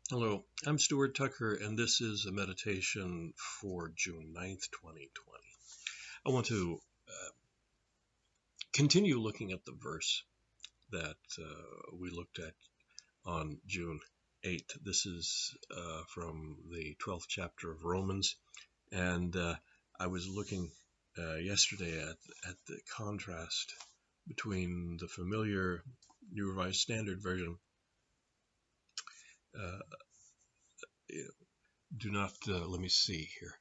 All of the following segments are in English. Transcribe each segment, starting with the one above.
Hello, I'm Stuart Tucker, and this is a meditation for June 9th, 2020. I want to continue looking at the verse that we looked at on June 8th. This is from the 12th chapter of Romans, and I was looking yesterday at the contrast between the familiar New Revised Standard Version. Uh, do not, let me see here.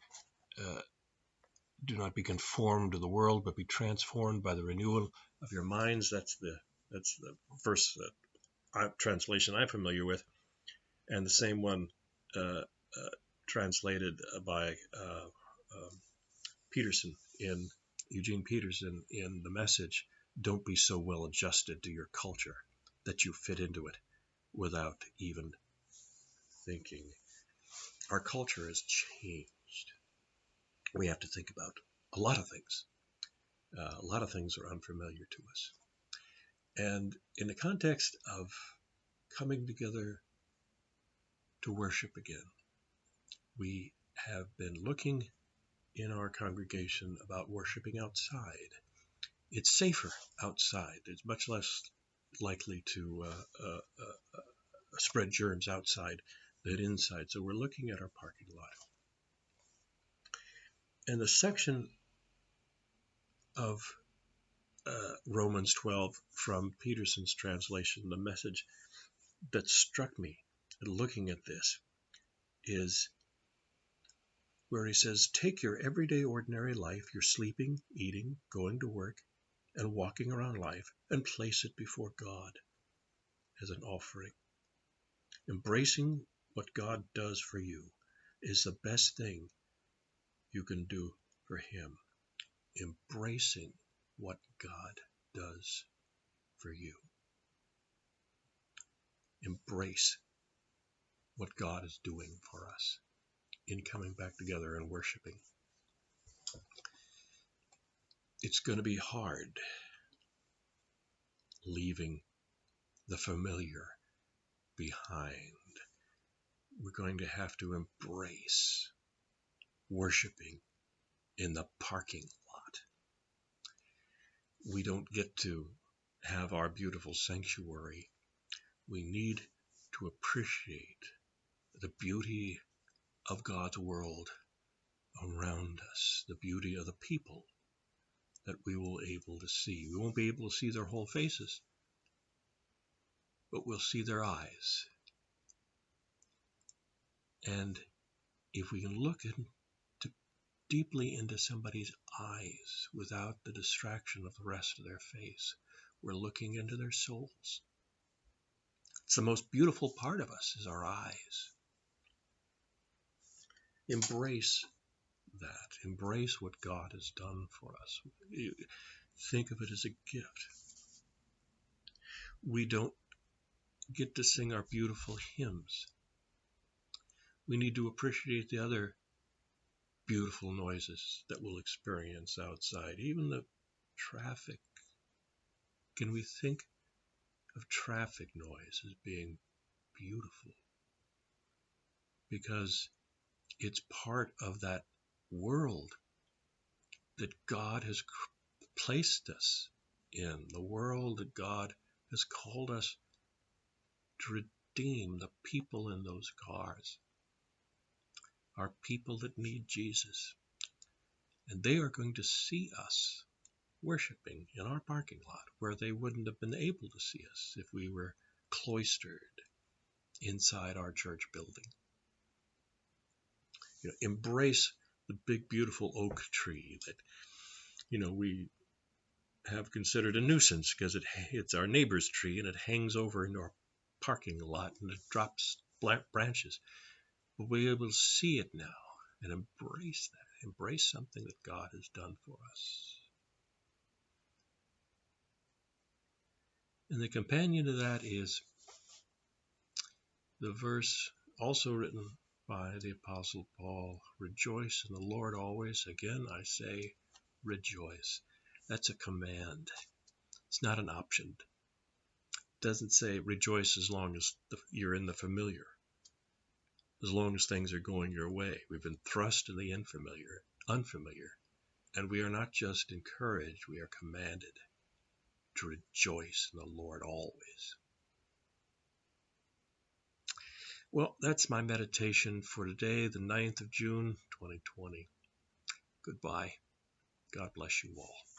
Do not be conformed to the world, but be transformed by the renewal of your minds. That's the verse translation I'm familiar with, and the same one uh, translated by Peterson in Eugene Peterson in the Message. Don't be so well adjusted to your culture that you fit into it without even thinking. Our culture has changed. We have to think about a lot of things. A lot of things are unfamiliar to us. And in the context of coming together to worship again, we have been looking in our congregation about worshiping outside. It's safer outside. It's much less likely to spread germs outside than inside. So we're looking at our parking lot. And the section of Romans 12 from Peterson's translation, the Message, that struck me looking at this is where he says, take your everyday ordinary life, your sleeping, eating, going to work, and walking around life, and place it before God as an offering. Embracing what God does for you is the best thing you can do for him. Embracing what God does for you. Embrace what God is doing for us in coming back together and worshiping. It's going to be hard leaving the familiar behind. We're going to have to embrace worshiping in the parking lot. We don't get to have our beautiful sanctuary. We need to appreciate the beauty of God's world around us, the beauty of the people that we will be able to see. We won't be able to see their whole faces, but we'll see their eyes. And if we can look deeply into somebody's eyes without the distraction of the rest of their face, we're looking into their souls. It's the most beautiful part of us is our eyes. Embrace that. Embrace what God has done for us. Think of it as a gift. We don't get to sing our beautiful hymns. We need to appreciate the other beautiful noises that we'll experience outside, even the traffic. Can we think of traffic noise as being beautiful? Because it's part of that world that God has placed us in, the world that God has called us to redeem. The people in those cars are people that need Jesus, and they are going to see us worshiping in our parking lot where they wouldn't have been able to see us if we were cloistered inside our church building. Embrace the big beautiful oak tree that we have considered a nuisance because it's our neighbor's tree and it hangs over into our parking lot and it drops branches. But we're able to see it now and embrace that. Embrace something that God has done for us. And the companion to that is the verse also written by the Apostle Paul, rejoice in the Lord always. Again, I say rejoice. That's a command. It's not an option. It doesn't say rejoice as long as you're in the familiar. as long as things are going your way. We've been thrust in the unfamiliar, and we are not just encouraged, we are commanded to rejoice in the Lord always. Well, that's my meditation for today, the 9th of June, 2020. Goodbye. God bless you all.